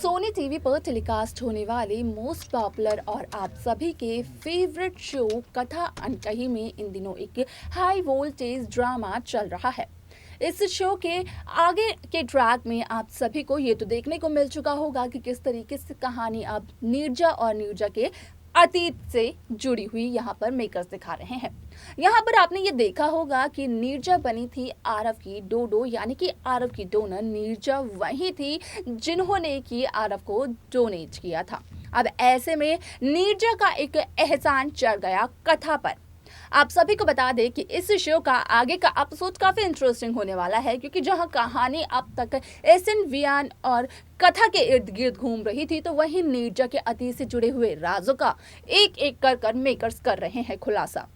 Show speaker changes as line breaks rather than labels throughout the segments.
Sony TV पर telecast होने वाले मोस्ट पॉपुलर और आप सभी के फेवरेट शो कथा अनकही में इन दिनों एक हाई वोल्टेज ड्रामा चल रहा है। इस शो के आगे के ट्रैक में आप सभी को ये तो देखने को मिल चुका होगा कि किस तरीके से कहानी अब नीरजा और नीरजा के अतीत से जुड़ी हुई यहाँ पर मेकर्स दिखा रहे हैं। यहाँ पर आपने ये देखा होगा कि नीरजा बनी थी आरव की डोडो, यानी कि आरव की डोनर नीरजा वही थी जिन्होंने कि आरव को डोनेट किया था। अब ऐसे में नीरजा का एक एहसान चढ़ गया कथा पर। आप सभी को बता दें कि इस शो का आगे का एपिसोड काफी इंटरेस्टिंग होने वाला है, क्योंकि जहां कहानी अब तक एसएन वियान और कथा के इर्द गिर्द घूम रही थी, तो वहीं नीरजा के अतीत से जुड़े हुए राजों का एक एक कर मेकर्स कर रहे हैं खुलासा।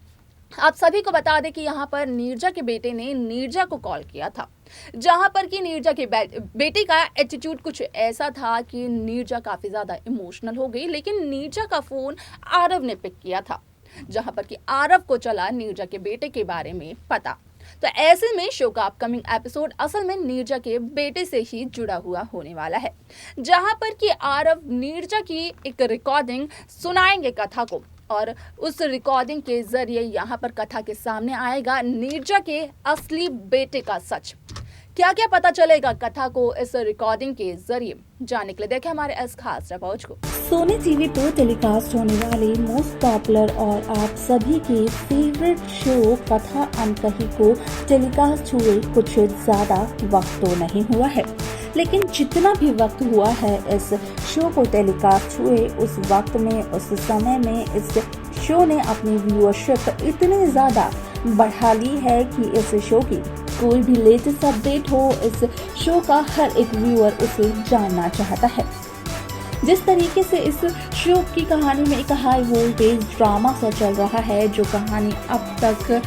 आप सभी को बता दें कि यहाँ पर नीरजा के बेटे ने नीरजा को कॉल किया था, जहां पर कि नीरजा के बेटे का एटीट्यूड कुछ ऐसा था कि नीरजा काफी ज्यादा इमोशनल हो गई। लेकिन नीरजा का फोन आरव ने पिक किया था, जहां पर कि आरव को चला नीरजा के बेटे के बारे में पता। तो ऐसे में शो का अपकमिंग एपिसोड असल में नीरजा के बेटे से ही जुड़ा हुआ होने वाला है, जहां पर कि आरव नीरजा की एक रिकॉर्डिंग सुनाएंगे कथा को, और उस रिकॉर्डिंग के जरिए यहाँ पर कथा के सामने आएगा नीरजा के असली बेटे का सच। क्या क्या पता चलेगा कथा को इस रिकॉर्डिंग के जरिए, जानने के लिए देखें हमारे इस खास रिपोर्ट को।
सोनी टीवी पर टेलीकास्ट होने वाले मोस्ट पॉपुलर और आप सभी के फेवरेट शो कथा अनकही को टेलीकास्ट हुए कुछ ज्यादा वक्त तो नहीं हुआ है, लेकिन जितना भी वक्त हुआ है इस शो को टेलीकास्ट हुए, उस वक्त में, उस समय में इस शो ने अपनी व्यूअरशिप इतनी ज्यादा बढ़ा ली है कि इस शो की कोई भी लेटेस्ट अपडेट हो, इस शो का हर एक व्यूअर उसे जानना चाहता है। जिस तरीके से इस शो की कहानी में एक हाई वोल्टेज ड्रामा सा चल रहा है, जो कहानी अब तक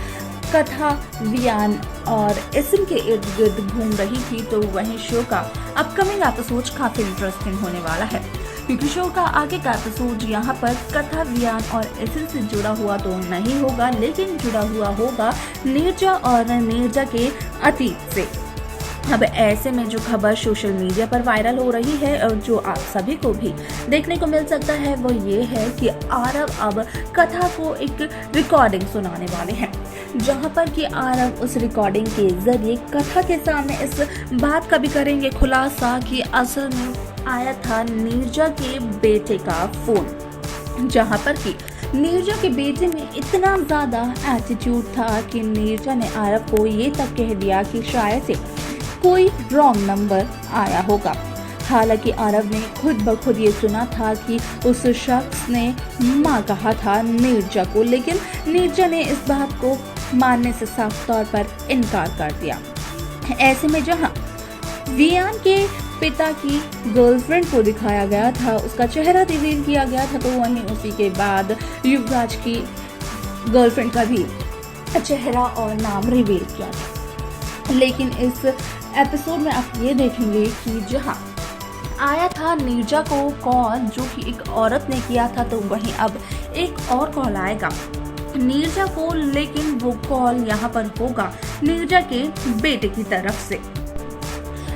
कथा, वियान और एसएन के इर्द गिर्द घूम रही थी, तो वहीं शो का अपकमिंग एपिसोड काफी इंटरेस्टिंग होने वाला है, क्योंकि शो का आगे का एपिसोड यहाँ पर कथा, वियान और एसएन से जुड़ा हुआ तो नहीं होगा, लेकिन जुड़ा हुआ होगा नीरजा और नीरजा के अतीत से। अब ऐसे में जो खबर सोशल मीडिया पर वायरल हो रही है और जो आप सभी को भी देखने को मिल सकता है, वो ये है कि आरव अब कथा को एक रिकॉर्डिंग सुनाने वाले हैं, जहां पर कि आरव उस रिकॉर्डिंग के जरिए कथा के सामने इस बात का भी करेंगे खुलासा कि असल में आया था नीरजा के बेटे का फोन, जहां पर कि नीरजा के बेटे में इतना ज्यादा एटीट्यूड था कि नीरजा ने आरव को ये तक कह दिया कि शायद से कोई रॉन्ग नंबर आया होगा। हालांकि आरव ने खुद ब खुद ये सुना था कि उस शख्स ने माँ कहा था नीरजा को, लेकिन नीरजा ने इस बात को मानने से साफ तौर पर इनकार कर दिया। ऐसे में जहां वियान के पिता की गर्लफ्रेंड को दिखाया गया था, उसका चेहरा रिवील किया गया था, तो वहीं उसी के बाद युवराज की गर्लफ्रेंड का भी चेहरा और नाम रिवील किया था। लेकिन इस एपिसोड में आप ये देखेंगे कि जहां आया था नीरजा को कॉल, जो कि एक औरत ने किया था, तो वहीं अब एक और कॉल आएगा नीरजा को, लेकिन वो कॉल यहाँ पर होगा नीरजा के बेटे की तरफ से,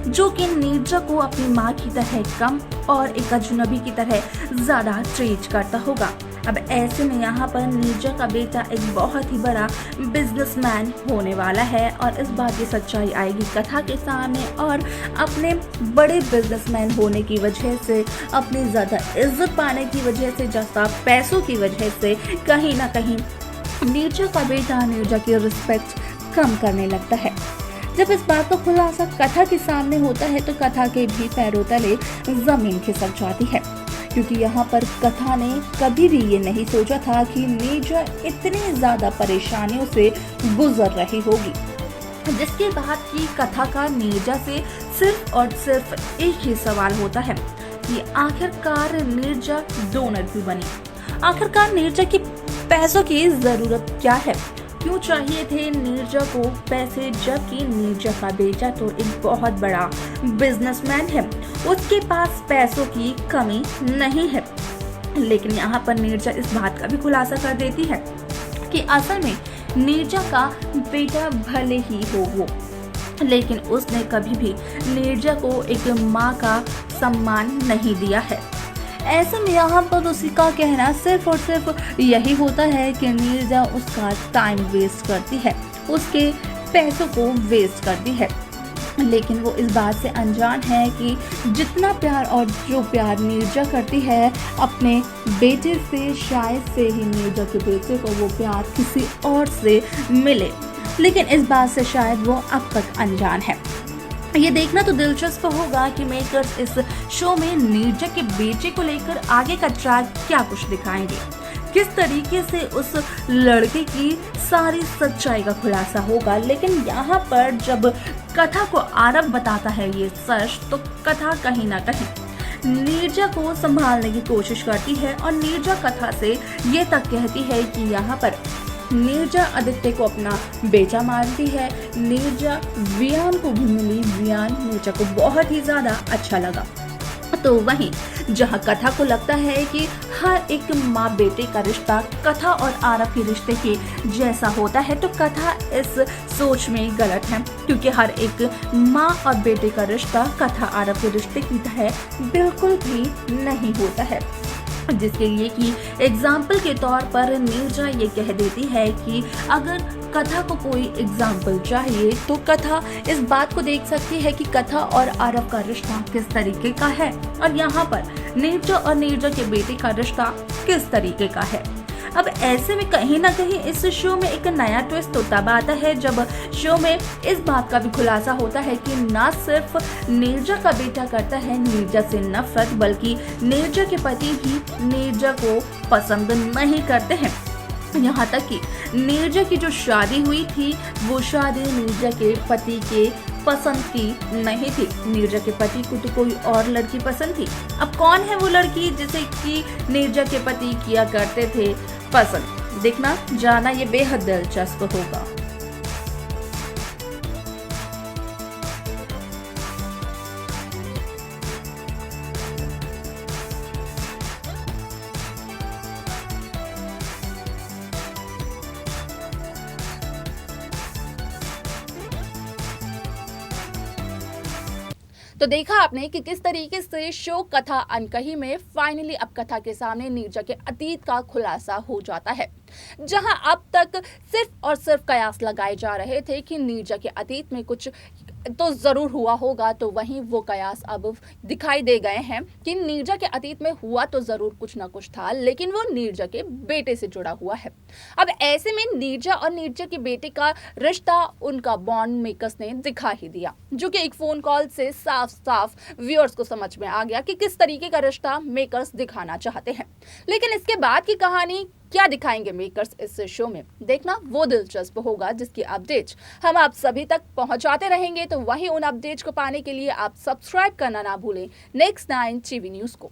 जो कि नीरजा को अपनी माँ की तरह कम और एक अजनबी की तरह ज्यादा ट्रीट करता होगा। अब ऐसे में यहाँ पर नीरजा का बेटा एक बहुत ही बड़ा बिजनेसमैन होने वाला है, और इस बात की सच्चाई आएगी कथा के सामने, और अपने बड़े बिजनेसमैन होने की वजह से, अपनी ज़्यादा इज्जत पाने की वजह से, ज़्यादा पैसों की वजह से कहीं ना कहीं नीरजा का बेटा नीरजा की रिस्पेक्ट कम करने लगता है। जब इस बात का खुलासा कथा के सामने होता है, तो कथा के भी पैरों तले जमीन खिसक जाती है, क्योंकि यहाँ पर कथा ने कभी भी ये नहीं सोचा था कि नीरजा इतनी ज्यादा परेशानियों से गुजर रही होगी। जिसके बाद की कथा का नीरजा से सिर्फ और सिर्फ एक ही सवाल होता है कि आखिरकार नीरजा डोनर क्यों बनी, आखिरकार नीरजा की पैसों की जरूरत क्या है, क्यों चाहिए थे नीरजा को पैसे, जबकि नीरजा का बेटा तो एक बहुत बड़ा बिजनेसमैन है, उसके पास पैसों की कमी नहीं है। लेकिन यहाँ पर नीरजा इस बात का भी खुलासा कर देती है कि असल में नीरजा का बेटा भले ही हो वो, लेकिन उसने कभी भी नीरजा को एक माँ का सम्मान नहीं दिया है। ऐसे में यहाँ पर उसी का कहना सिर्फ और सिर्फ यही होता है कि नीरजा उसका टाइम वेस्ट करती है, उसके पैसों को वेस्ट करती है। लेकिन वो इस बात से अनजान है कि जितना प्यार और जो प्यार नीरजा करती है अपने बेटे से, शायद से ही नीरजा के बेटे को वो प्यार किसी और से मिले, लेकिन इस बात से शायद वो अब तक अनजान है। ये देखना तो दिलचस्प होगा कि मेकर्स इस शो में नीरजा के बेटे को लेकर आगे का ट्रैक क्या कुछ दिखाएंगे, किस तरीके से उस लड़के की सारी सच्चाई का खुलासा होगा। लेकिन यहाँ पर जब कथा को आरव बताता है ये सच, तो कथा कहीं ना कहीं नीरजा को संभालने की कोशिश करती है और नीरजा कथा से ये तक कहती है कि यहाँ पर नीरजा आदित्य को अपना बेटा मानती है। नीरजा वियान को भी मिली, वियान नीरजा को बहुत ही ज्यादा अच्छा लगा। तो वहीं जहां कथा को लगता है कि हर एक माँ बेटे का रिश्ता कथा और आरव के रिश्ते के जैसा होता है, तो कथा इस सोच में गलत है, क्योंकि हर एक माँ और बेटे का रिश्ता कथा आरव के रिश्ते की तरह बिल्कुल भी नहीं होता है। जिसके लिए कि एग्जाम्पल के तौर पर नीरजा ये कह देती है कि अगर कथा को कोई एग्जाम्पल चाहिए तो कथा इस बात को देख सकती है कि कथा और आरव का रिश्ता किस तरीके का है, और यहाँ पर नीरजा और नीरजा के बेटे का रिश्ता किस तरीके का है। अब ऐसे में कहीं ना कहीं इस शो में एक नया ट्विस्ट तो तब आता है जब शो में इस बात का भी खुलासा होता है कि ना सिर्फ नीरजा का बेटा करता है नीरजा से नफरत, बल्कि नीरजा के पति भी नीरजा को पसंद नहीं करते हैं। यहाँ तक कि नीरजा की जो शादी हुई थी वो शादी नीरजा के पति के पसंद की नहीं थी। नीरजा के पति को तो कोई और लड़की पसंद थी। अब कौन है वो लड़की जिसे कि नीरजा के पति किया करते थे पसंद? देखना जाना ये बेहद दिलचस्प होगा।
तो देखा आपने कि किस तरीके से शो कथा अनकही में फाइनली अब कथा के सामने नीरजा के अतीत का खुलासा हो जाता है, जहां अब तक सिर्फ और सिर्फ कयास लगाए जा रहे थे कि नीरजा के अतीत में कुछ तो जरूर हुआ होगा, तो वहीं वो कयास अब दिखाई दे गए हैं कि नीरजा के अतीत में हुआ तो जरूर कुछ ना कुछ था, लेकिन वो नीरजा के बेटे से जुड़ा हुआ है। अब ऐसे में नीरजा और नीरजा के बेटे का रिश्ता, उनका बॉन्ड मेकर्स ने दिखा ही दिया, जो कि एक फोन कॉल से साफ साफ व्यूअर्स को समझ में आ गया कि किस तरीके का रिश्ता मेकर्स दिखाना चाहते हैं। लेकिन इसके बाद की कहानी क्या दिखाएंगे मेकर्स इस शो में, देखना वो दिलचस्प होगा, जिसकी अपडेट्स हम आप सभी तक पहुंचाते रहेंगे। तो वहीं उन अपडेट्स को पाने के लिए आप सब्सक्राइब करना ना भूलें नेक्स्ट 9 टीवी न्यूज़ को।